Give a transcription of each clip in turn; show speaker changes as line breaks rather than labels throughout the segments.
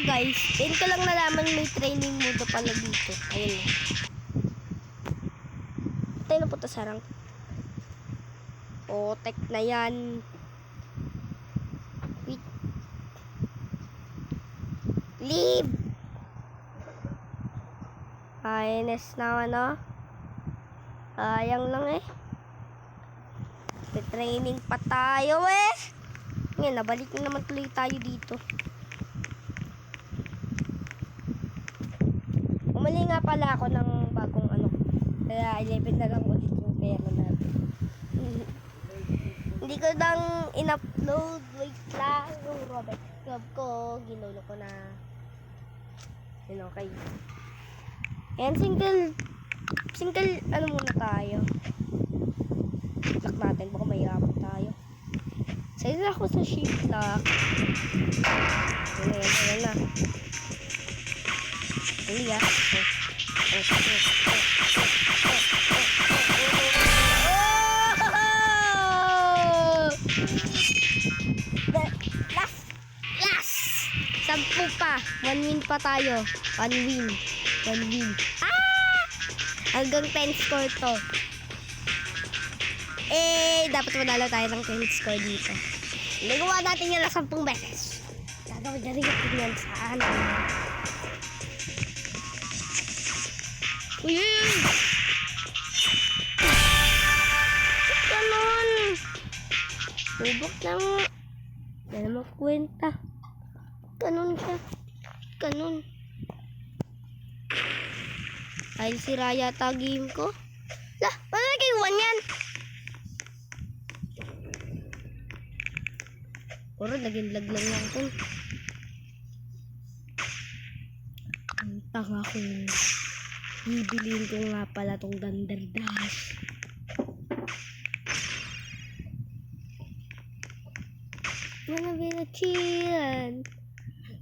guys, din ko lang nalaman may training mode pala dito. Ayun. Tayo na punta sa rank. Tek na yan. Wait. Leave! INS na ano? Sayang lang eh. May training pa tayo eh. Ngayon, nabalik na naman tuloy tayo dito. Umali nga pala ako ng bagong ano. Kaya 11 na lang ulit yung pera natin. Hindi ko nang in-upload. Wait lang. Yung Robert Club ko. Ginulo ko na. Yun okay. And single ano muna tayo. Lock natin. Baka mahirapan tayo. Sa'yo ako sa shift lock. Ayan na. Dali ah. Last! 10 pa. 1 win pa tayo. 1 win. Hanggang 10 score to. Dapat manalo tayo ng 10 score dito. Nagawa natin yan na 10 beses. Gagawin na rin natin yan sa ano. Uy! Ganon! Subok lang. Dala mo kwenta. Ganon siya. Ganon. Dahil sira yata game ko. Lah, paano nag-iwan yan? Puro naging lag lang lang ito. Ang tanga ko. Bibiliin ko nga pala tong Thunder Dash. Chill.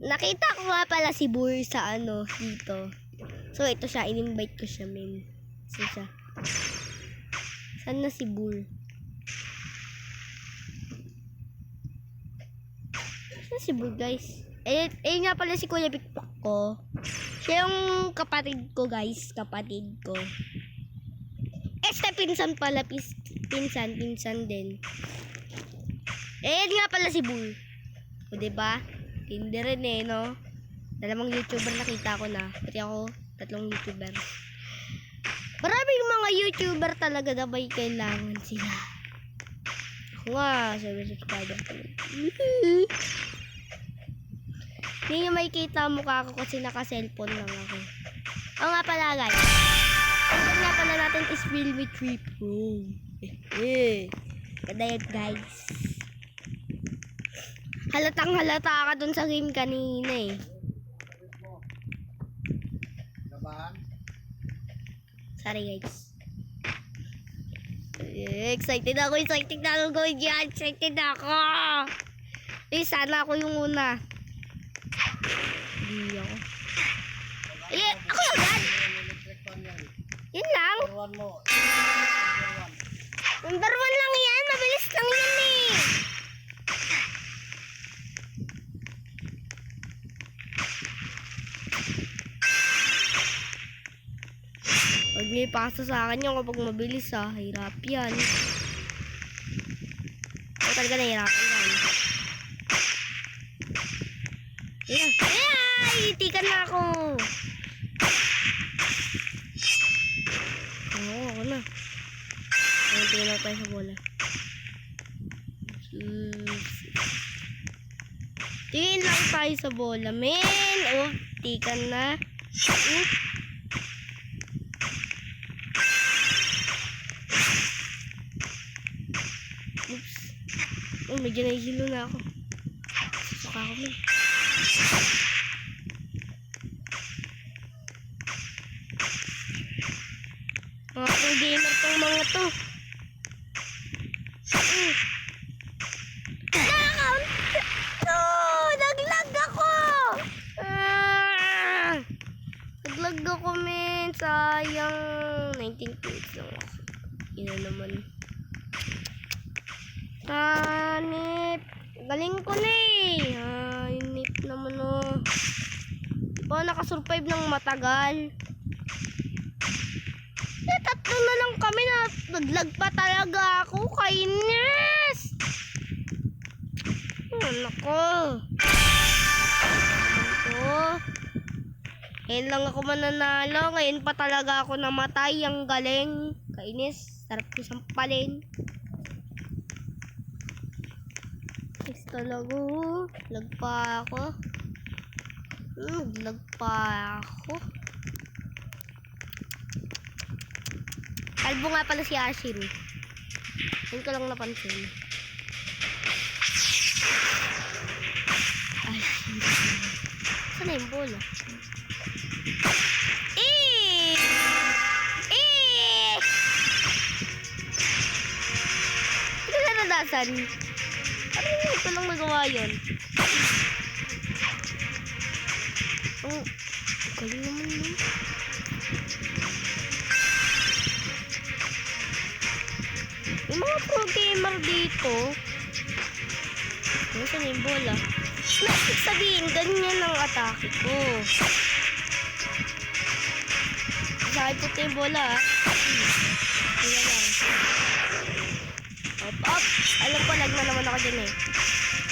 Nakita ko nga pala si Burr sa ano dito. So ito siya, in-invite ko siya, men. So siya. Saan na si Burr? Saan si Burr, guys? Nga pala si Kuya Pikpak ko. Siya yung kapatid ko, guys. Kapatid ko. Pinsan pala. Pinsan din. Nga pala si Burr. O, diba? Hindi rin eh, no? Dalamang YouTuber nakita ko na. Pati ako, 3 YouTuber. Maraming mga YouTuber talaga na may kailangan sila. Ako nga, 7 subscriber. Hindi nyo makikita mukha ko kasi naka-cellphone lang ako. Oo nga pala, guys. Ang nga pala natin is Realme 3 Pro. Ganda yun, guys. Halatang halata ka dun sa game kanina eh. Sorry, guys. Excited ako. Excited ako. Sana ako yung una. Hindi ako. Ako agad. Yun lang. Number 1 lang yan. Mabilis lang yan eh. Pag may paso sa akin yung kapag mabilis hirap yan. Ako talaga nahirapan yan. Itikan na ako. Ako na. Tingin na tayo sa bola. Tingin lang tayo sa bola, men. Tikan na. Oops. Medyo nahihilo na ako. Susuka ako, men. Mga pro gamer tong mga to. No! Naglag ako! Naglag ako, men. Sayang. 19 points lang ako. Ina naman. Hanip. Galing ko na eh. Hanip naman oh. nakasurvive ng matagal. Tatlo na lang kami na naglag pa talaga ako. Kainis! Nako. Ngayon lang ako mananalo. Ngayon pa talaga ako namatay. Ang galing. Kainis. Sarap ko sampalin. Next talaga. Lag pa ako. Lag pa ako. Kalbo nga pala si Ashiro. Yun ko lang napansin. Ashiro. Saan na yung bola? Ito na nadasan. Ano yun? Ito lang nagawa yun. Oh, galing naman yun. May mga pro gamer dito. Saan na yung bola? Ibig sabihin, ganyan ang atake ko. Saan po ito yung bola, ha? Hindi lang. Up. Alam ko, lag na naman ako dyan, eh.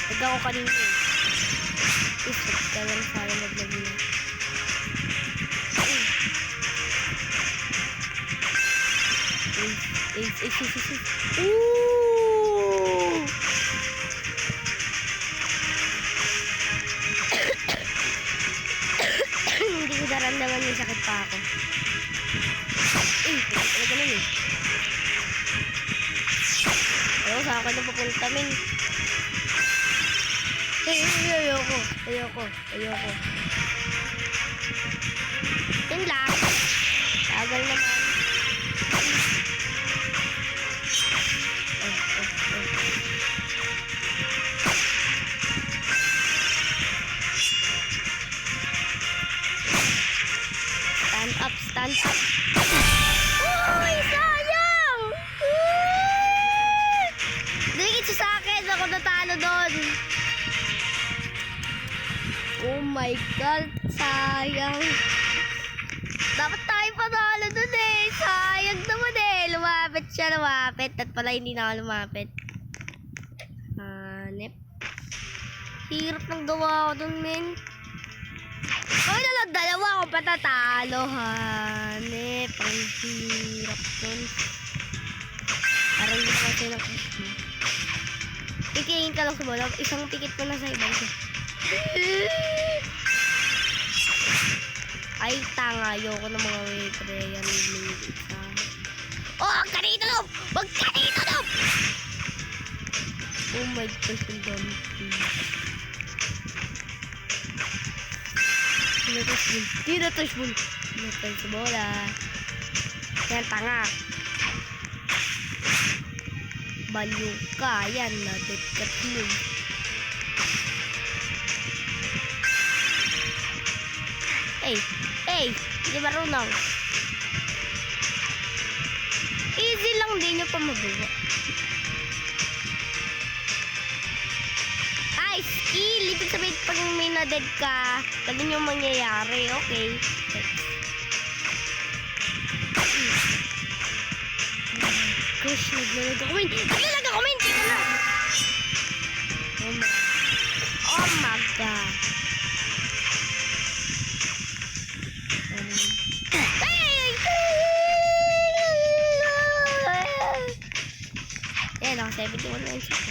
Lag ako kanina, eh. Isip ka lang sana naglag na. Ooh! Hindi ko naramdaman may sakit pa ako. Talaga nun eh. Ayaw sa akin na papunta min. Ayoko. Yun lang. Tagal naman. Stand up. Uy, sayang! Dikit sa akin. Ako natalo doon. Oh my God, sayang. Dapat tayo panalo doon eh. Sayang naman eh. Lumapit. At pala hindi na ako lumapit. Hanep. Hirap ng gawa ko doon, men. Ay, dalawa ako patatalo, hanep. Ang hirap doon. Parang hindi naman sila kasi. Pikingin ka lang sa bola. Isang pikit pa na sa ibang ko. Ay, tanga. Ayoko ng mga waitre. Yan yung isa. Oh, ang kanito no! Wag kanito no! Oh my gosh, ang dami. Tinatas mo sa bola. Yan, tanga. Baliw ka. Yan, na-dekat mo. Hey, hindi marunong. Easy lang din nyo pa magawa. Ay, skill. Ibig sabihin pag may na-dead ka, ganun yung mangyayari. Okay. Gosh, naglalag ako. Naglalag ako, men! Tika na! Oh my God. Ayan ako, 71 na isa ko.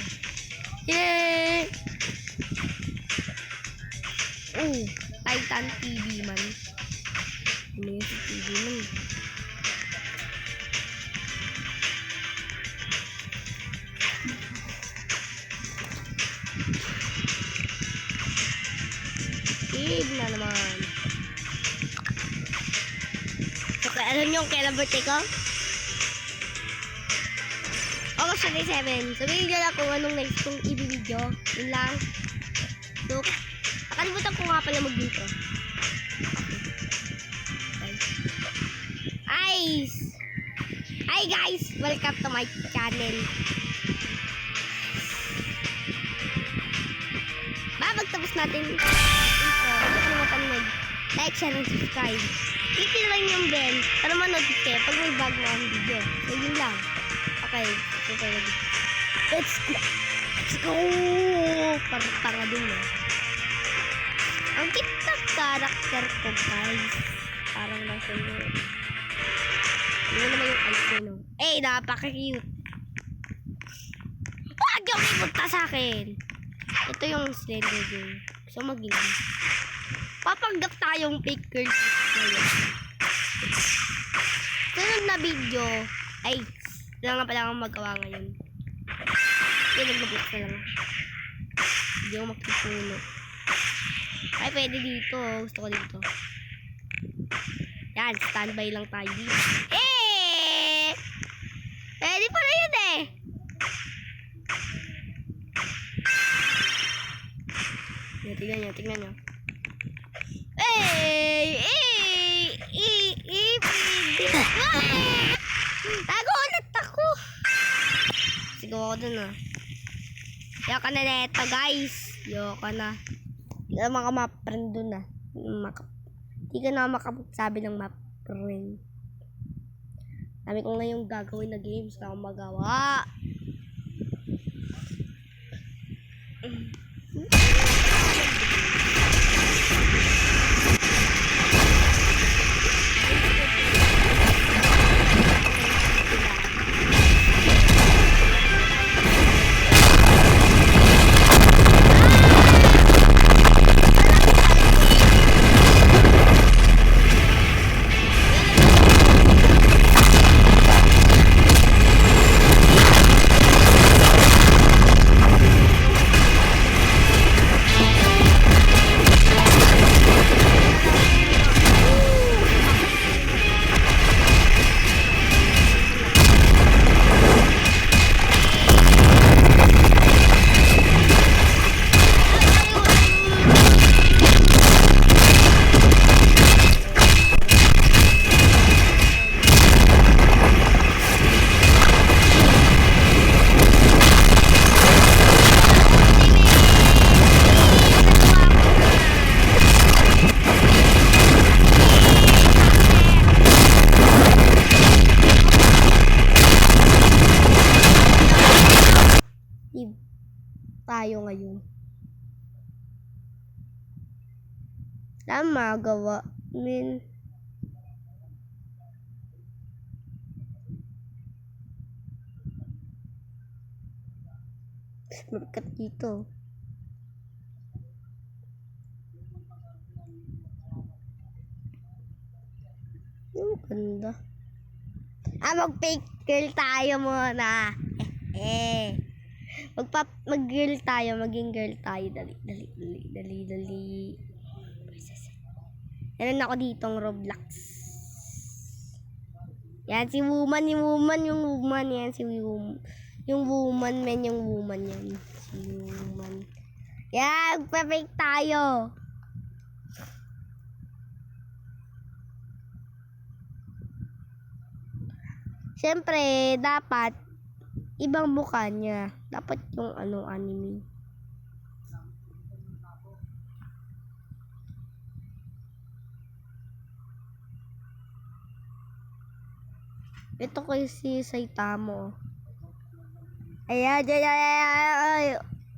Yay! Oh, Titan TV man. Ano yung TV man? Kid na naman. So, alam nyo kailan birthday ko? August 27. Sabihin nyo lang kung anong next kong i-video. Yun lang. So, nakalimutan ko nga pala mag-intro. Hi guys! Welcome to my channel. Magtapos natin intro. Hindi ko naman like, share, and subscribe. Click nyo lang yung bell para manotify kayo pag may bago akong video. So, yun lang. Okay, let's go. Let's go! Parang tanga din eh. Ang cute na character ko, guys. Parang nasa yun. Yun naman yung eyes ko, no? Eh, napaka-cute. Huwag yung ipunta sa akin. Ito yung Slender Game. So, mag-game. Papanggap tayong fake girls. Sunod na video, ay, wala nga pala akong magawa ngayon. Hindi, nag-block na lang. Hindi ako makipuno. Ay, pwede dito. Gusto ko dito. Yan, standby lang tayo dito. Eh! Pwede pala yun eh. Tingnan nyo, tingnan nyo. Eh! Pwede. Nagulat ako. Sigaw ako dun ah. Yoko na neto guys. Yoko na. Hindi ka makamap-friend dun ah. Hindi ka na makapagsabi ng map-friend. Dami ko ngayong gagawin na games na akong magawa. Tayo ngayon. Saan magawa? Markat dito. Ang ganda. Mag-fake girl tayo muna. Mag-girl tayo, maging girl tayo. Dali. Meron ako ditong Roblox. Yan, si woman, yung woman yan, si woman. Yung woman, yung woman yan. Si woman. Yan, magpa-fake tayo. Siyempre, dapat ibang mukha niya. Dapat yung anime. Ito kay si Saitama. Ayan.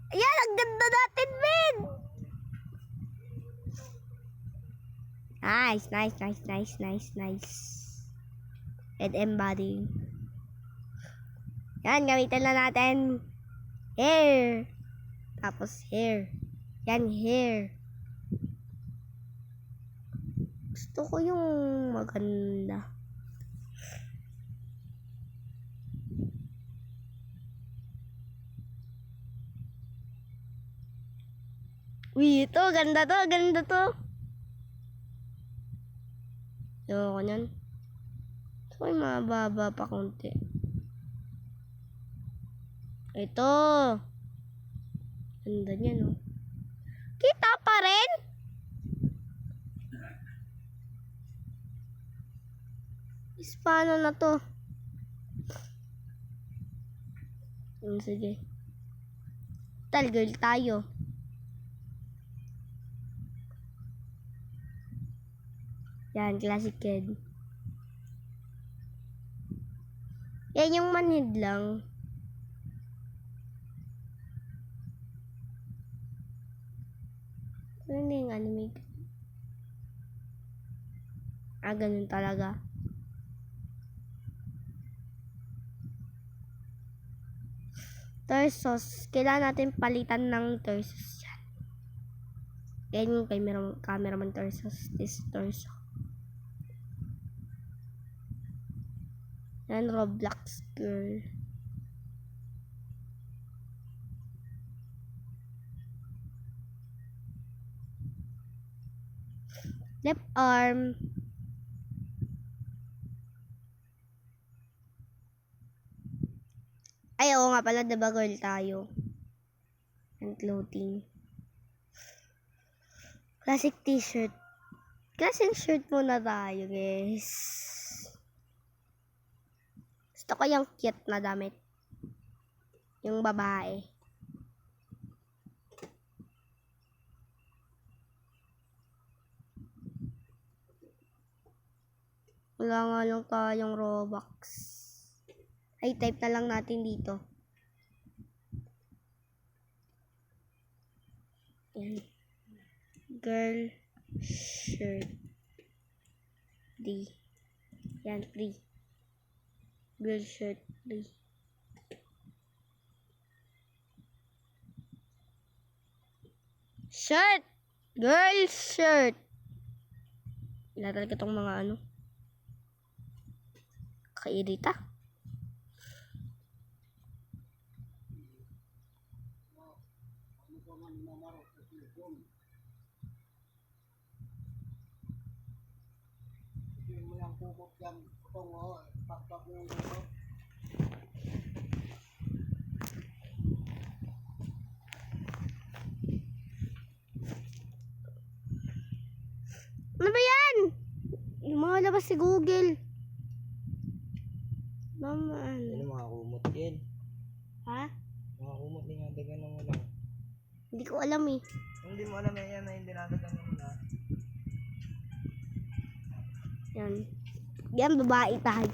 Ayan, ang ganda natin, men! Nice. Head embodying. Yan, gamitan na natin hair. Tapos hair. Yan, hair. Gusto ko yung maganda. Uy, ito, ganda to. Ayoko nyan. So, may mababa pa konti. Ito. Ganda niya, no? Kita pa rin? Paano na to? Sige. Girl tayo. Yan, classic kid. Yan yung manhid lang. Ano na yung anime? Ganun talaga. Torsos. Kailangan natin palitan ng torsos yan. Yan yung cameraman torsos. This torso. Yan, Roblox girl. Left arm. Ay, oo nga pala, diba girl tayo? And clothing. Classic t-shirt. Classic shirt muna tayo, guys. Gusto ko yung cute na damit. Yung babae. Wala nga lang tayong Robux. Ay, type na lang natin dito. Yan. Girl shirt. D. Yan, free. Girl shirt, free. Shirt! Girl shirt! Wala talaga itong mga ano. Kairita. Ano ba yan? Lumalabas si Google. Mama, ano?
Ano mga kumot yan?
Ha?
Mga kumot na yung dagan mo lang.
Hindi ko alam eh.
Hindi mo alam yan na hindi nadagan mo na.
Yan. Yan, babae tayo.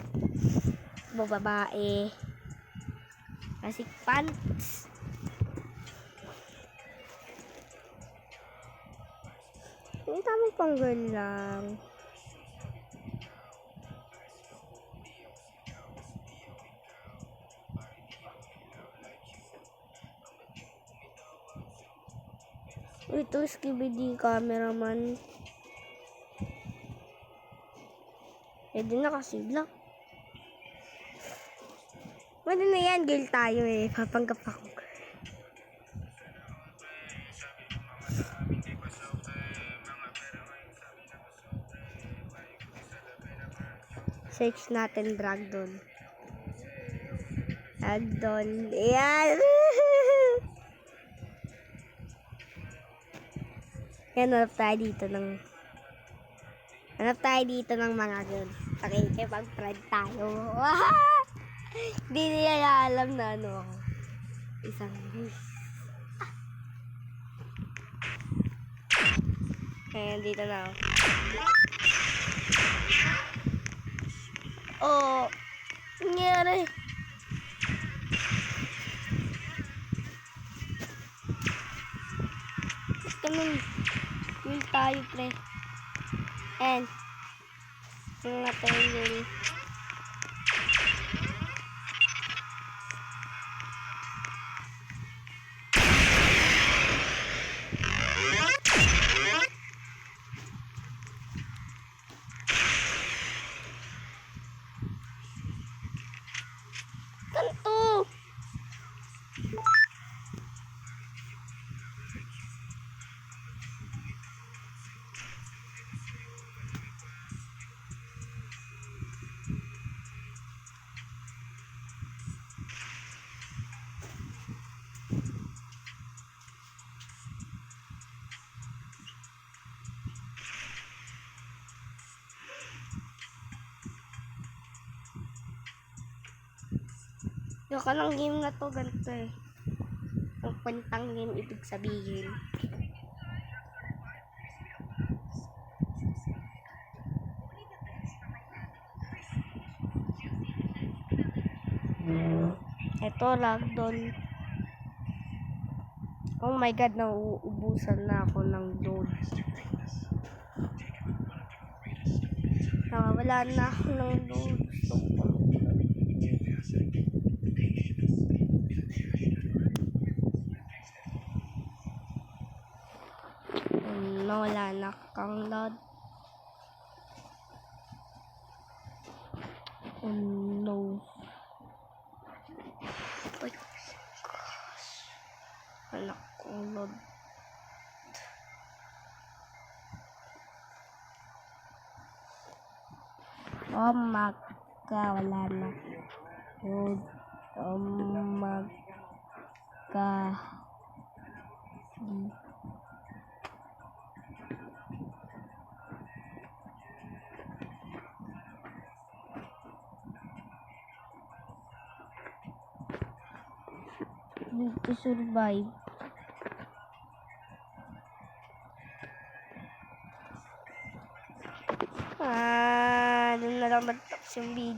Babae. Classic pants. Yung tamang pang girl lang. Ito, skibidi cameraman. Pwede na kasi vlog. Pwede na yan, girl tayo eh. Papanggap ako. Search natin Dragdoll. Dragdoll. Ayan. Yan, hanap tayo dito ng mga girl. Pakikipag-friend tayo. Hindi niya alam na ano ako. Isang girl. Ayan, dito na ako. Oh, nangyari. Basta nun, yun tayo, pre. And, yung natin yun. Kanto! Yung kanang game na to, ganito eh. Ang kwentang game, ibig sabihin. to, ragdoll. Oh my god, nauubusan na ako ng load. Wala na ako ng load. Wala na kang load. Oh no. Oh my gosh. Wala kong load. Oh my god, wala na. Load. Oh my god. Need to survive. Doon na lang magtapos yung video.